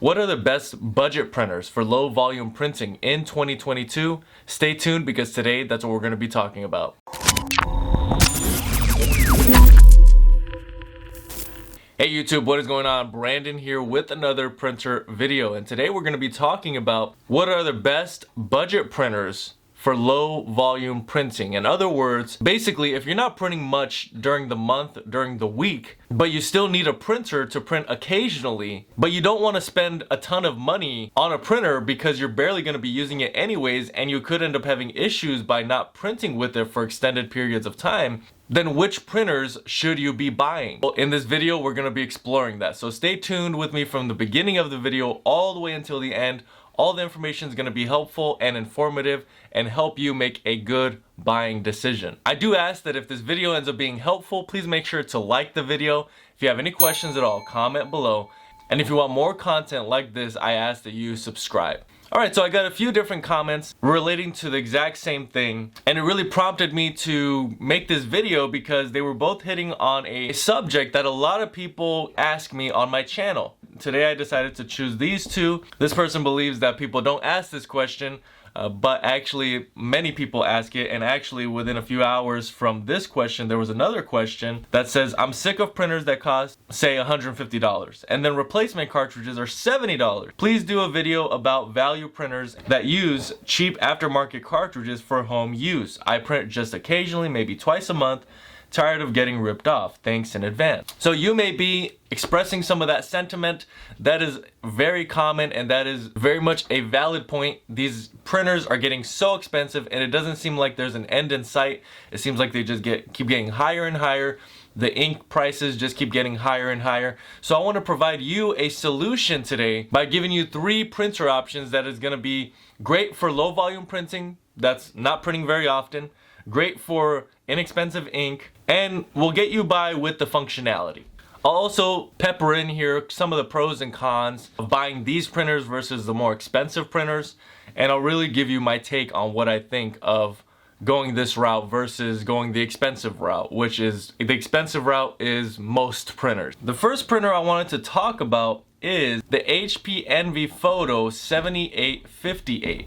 What are the best budget printers for low volume printing in 2022? Stay tuned because today that's what we're going to be talking about. Hey YouTube, what is going on? Brandon here with another printer video, and today we're going to be talking about what are the best budget printers for low volume printing. In other words, basically if you're not printing much during the month, during the week, but you still need a printer to print occasionally, but you don't want to spend a ton of money on a printer because you're barely going to be using it anyways, and you could end up having issues by not printing with it for extended periods of time, then which printers should you be buying? Well, in this video, we're going to be exploring that. So stay tuned with me from the beginning of the video all the way until the end. All the information is going to be helpful and informative and help you make a good buying decision. I do ask that if this video ends up being helpful, please make sure to like the video. If you have any questions at all, comment below. And if you want more content like this, I ask that you subscribe. Alright, so I got a few different comments relating to the exact same thing, and it really prompted me to make this video because they were both hitting on a subject that a lot of people ask me on my channel. Today I decided to choose these two. This person believes that people don't ask this question, but actually many people ask it, and actually within a few hours from this question there was another question that says, I'm sick of printers that cost say $150 and then replacement cartridges are $70. Please do a video about value printers that use cheap aftermarket cartridges for home use. I print just occasionally, maybe twice a month. Tired of getting ripped off. Thanks in advance. So you may be expressing some of that sentiment. That is very common, and that is very much a valid point. These printers are getting so expensive, and it doesn't seem like there's an end in sight. It seems like they just keep getting higher and higher. The ink prices just keep getting higher and higher. So I want to provide you a solution today by giving you 3 printer options that is going to be great for low volume printing that's not printing very often, great for inexpensive ink, and will get you by with the functionality. I'll also pepper in here some of the pros and cons of buying these printers versus the more expensive printers, and I'll really give you my take on what I think of going this route versus going the expensive route, which is the expensive route is most printers. The first printer I wanted to talk about is the HP Envy Photo 7858.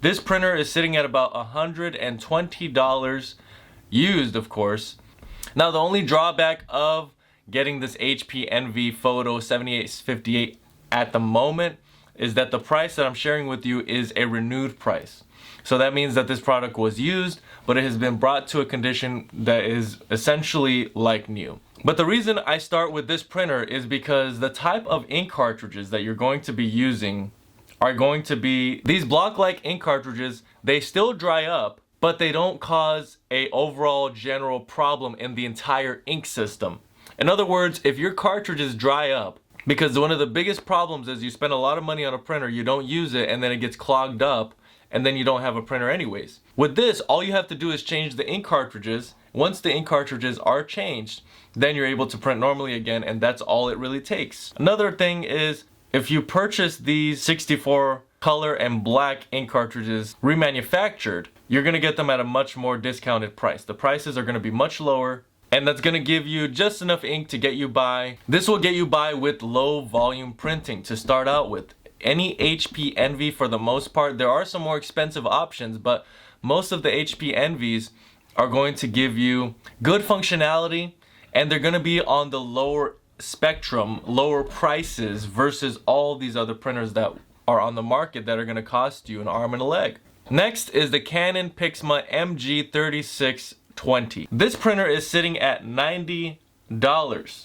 This printer is sitting at about $120 used, of course. Now the only drawback of getting this HP Envy Photo 7858 at the moment is that the price that I'm sharing with you is a renewed price. So that means that this product was used, but it has been brought to a condition that is essentially like new. But the reason I start with this printer is because the type of ink cartridges that you're going to be using are going to be these block-like ink cartridges. They still dry up, but they don't cause a overall general problem in the entire ink system. In other words, if your cartridges dry up, because one of the biggest problems is you spend a lot of money on a printer, you don't use it, and then it gets clogged up, and then you don't have a printer anyways. With this, all you have to do is change the ink cartridges. Once the ink cartridges are changed, then you're able to print normally again, and that's all it really takes. Another thing is, if you purchase these 64 color and black ink cartridges remanufactured, you're going to get them at a much more discounted price. The prices are going to be much lower, and that's going to give you just enough ink to get you by. This will get you by with low volume printing to start out with. Any HP Envy, for the most part, there are some more expensive options, but most of the HP Envies are going to give you good functionality, and they're going to be on the lower spectrum, lower prices versus all these other printers that are on the market that are going to cost you an arm and a leg. Next is the Canon PIXMA MG3620. This printer is sitting at $90.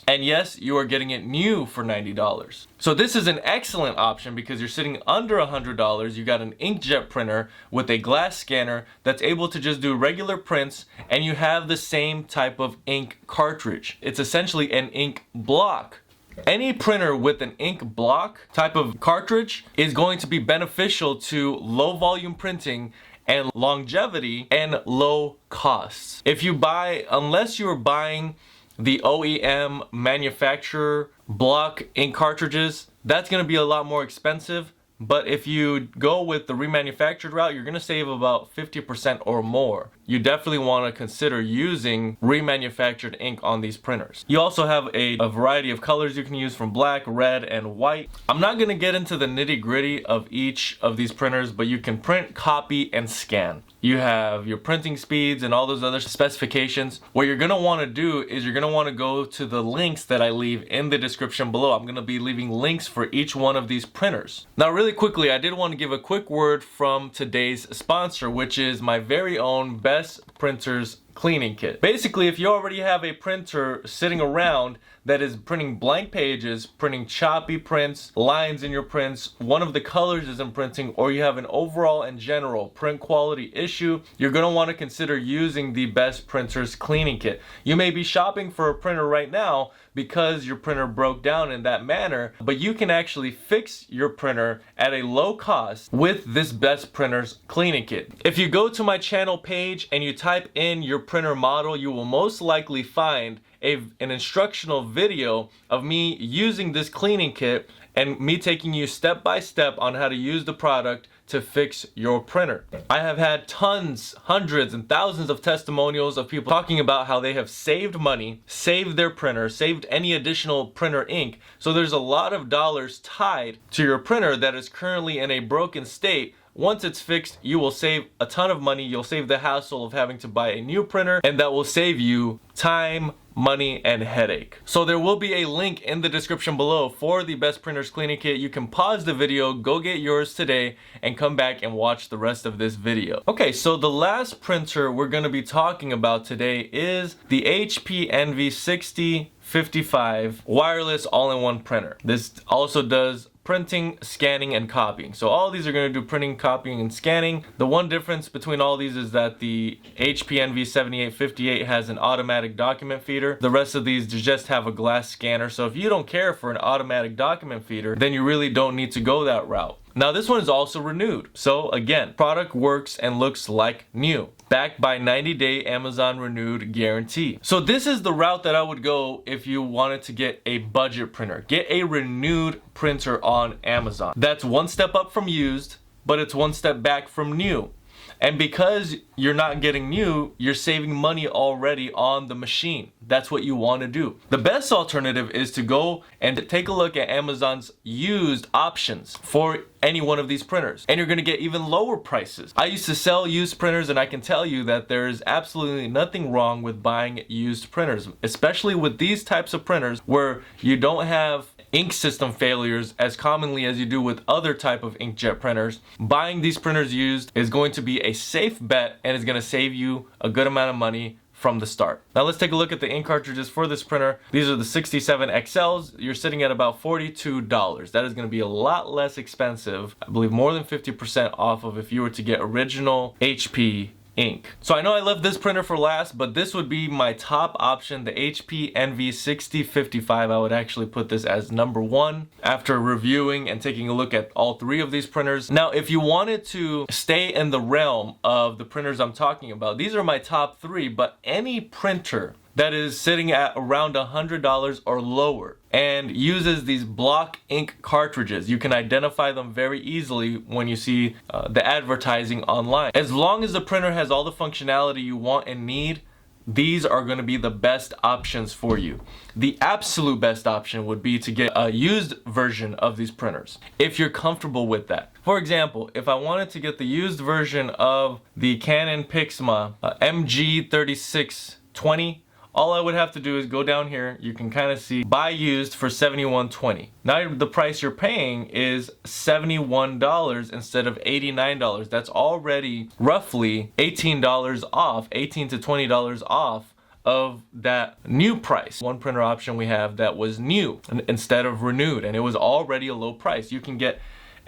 And yes, you are getting it new for $90. So this is an excellent option because you're sitting under $100. You got an inkjet printer with a glass scanner that's able to just do regular prints, and you have the same type of ink cartridge. It's essentially an ink block. Any printer with an ink block type of cartridge is going to be beneficial to low volume printing and longevity and low costs. If you buy, unless you're buying the OEM manufacturer block ink cartridges, that's going to be a lot more expensive. But if you go with the remanufactured route, you're going to save about 50% or more. You definitely want to consider using remanufactured ink on these printers. You also have a variety of colors you can use, from black, red, and white. I'm not going to get into the nitty-gritty of each of these printers, but you can print, copy, and scan. You have your printing speeds and all those other specifications. What you're going to want to do is you're going to want to go to the links that I leave in the description below. I'm going to be leaving links for each one of these printers. Now, really quickly, I did want to give a quick word from today's sponsor, which is my very own Best Printers Cleaning Kit. Basically, if you already have a printer sitting around that is printing blank pages, printing choppy prints, lines in your prints, one of the colors isn't printing, or you have an overall and general print quality issue, you're going to want to consider using the Best Printers Cleaning Kit. You may be shopping for a printer right now because your printer broke down in that manner, but you can actually fix your printer at a low cost with this Best Printers Cleaning Kit. If you go to my channel page and you type in your printer model, you will most likely find an instructional video of me using this cleaning kit and me taking you step by step on how to use the product to fix your printer. I have had tons, hundreds, and thousands of testimonials of people talking about how they have saved money, saved their printer, saved any additional printer ink. So there's a lot of dollars tied to your printer that is currently in a broken state. Once it's fixed, you will save a ton of money. You'll save the hassle of having to buy a new printer, and that will save you time, money, and headache. So there will be a link in the description below for the Best Printers Cleaning Kit. You can pause the video, go get yours today, and come back and watch the rest of this video. Okay, so the last printer we're going to be talking about today is the HP Envy 6055 wireless all-in-one printer. This also does printing, scanning, and copying. So all these are going to do printing, copying, and scanning. The one difference between all these is that the HP Envy 7858 has an automatic document feeder. The rest of these just have a glass scanner. So if you don't care for an automatic document feeder, then you really don't need to go that route. Now this one is also renewed. So again, product works and looks like new, backed by 90-day Amazon renewed guarantee. So this is the route that I would go if you wanted to get a budget printer. Get a renewed printer on Amazon. That's one step up from used, but it's one step back from new. And because you're not getting new, you're saving money already on the machine. That's what you want to do. The best alternative is to go and take a look at Amazon's used options for any one of these printers, and you're going to get even lower prices. I used to sell used printers, and I can tell you that there is absolutely nothing wrong with buying used printers, especially with these types of printers where you don't have ink system failures as commonly as you do with other type of inkjet printers. Buying these printers used is going to be a safe bet and is going to save you a good amount of money from the start. Now let's take a look at the ink cartridges for this printer. These are the 67 XLs. You're sitting at about $42. That is going to be a lot less expensive. I believe more than 50% off of if you were to get original HP ink. So I know I left this printer for last, but this would be my top option, the HP Envy 6055. I would actually put this as number one after reviewing and taking a look at all three of these printers. Now, if you wanted to stay in the realm of the printers I'm talking about, these are my top three, but any printer that is sitting at around $100 or lower and uses these block ink cartridges, you can identify them very easily when you see the advertising online. As long as the printer has all the functionality you want and need, these are going to be the best options for you. The absolute best option would be to get a used version of these printers, if you're comfortable with that. For example, if I wanted to get the used version of the Canon Pixma MG3620, all I would have to do is go down here. You can kind of see buy used for $71.20. Now the price you're paying is $71 instead of $89. That's already roughly $18 off, $18 to $20 off of that new price. One printer option we have that was new instead of renewed, and it was already a low price. You can get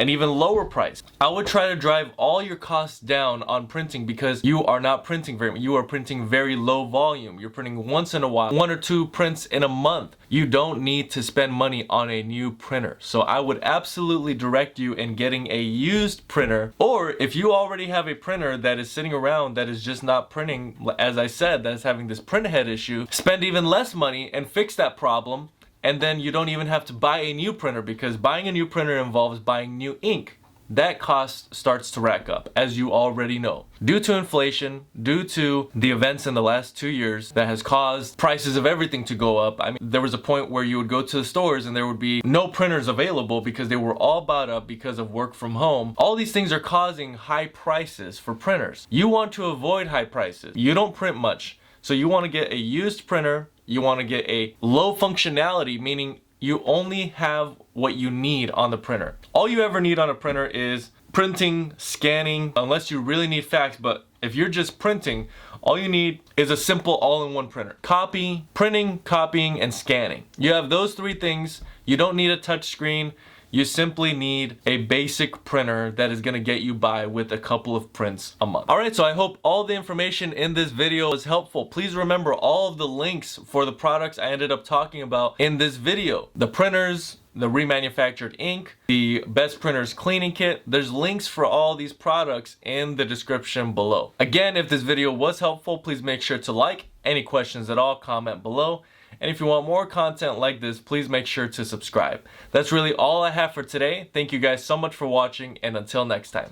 an even lower price. I would try to drive all your costs down on printing because you are not printing very much. You are printing very low volume. You're printing once in a while, 1 or 2 prints in a month. You don't need to spend money on a new printer. So I would absolutely direct you in getting a used printer, or if you already have a printer that is sitting around that is just not printing, as I said, that is having this print head issue, spend even less money and fix that problem. And then you don't even have to buy a new printer, because buying a new printer involves buying new ink. that cost starts to rack up, as you already know. Due to inflation, due to the events in the last 2 years that has caused prices of everything to go up. I mean, there was a point where you would go to the stores and there would be no printers available because they were all bought up because of work from home. All these things are causing high prices for printers. You want to avoid high prices. You don't print much, so you want to get a used printer. You want to get a low functionality, meaning you only have what you need on the printer. All you ever need on a printer is printing, scanning, unless you really need fax. But if you're just printing, all you need is a simple all-in-one printer. Copy, printing, copying, and scanning. You have those 3 things. You don't need a touch screen. You simply need a basic printer that is gonna get you by with a couple of prints a month. Alright, so I hope all the information in this video is helpful. Please remember all of the links for the products I ended up talking about in this video. The printers, the remanufactured ink, the Best Printers cleaning kit. There's links for all these products in the description below. Again, if this video was helpful, please make sure to like. Any questions at all, comment below. And if you want more content like this, please make sure to subscribe. That's really all I have for today. Thank you guys so much for watching, and until next time.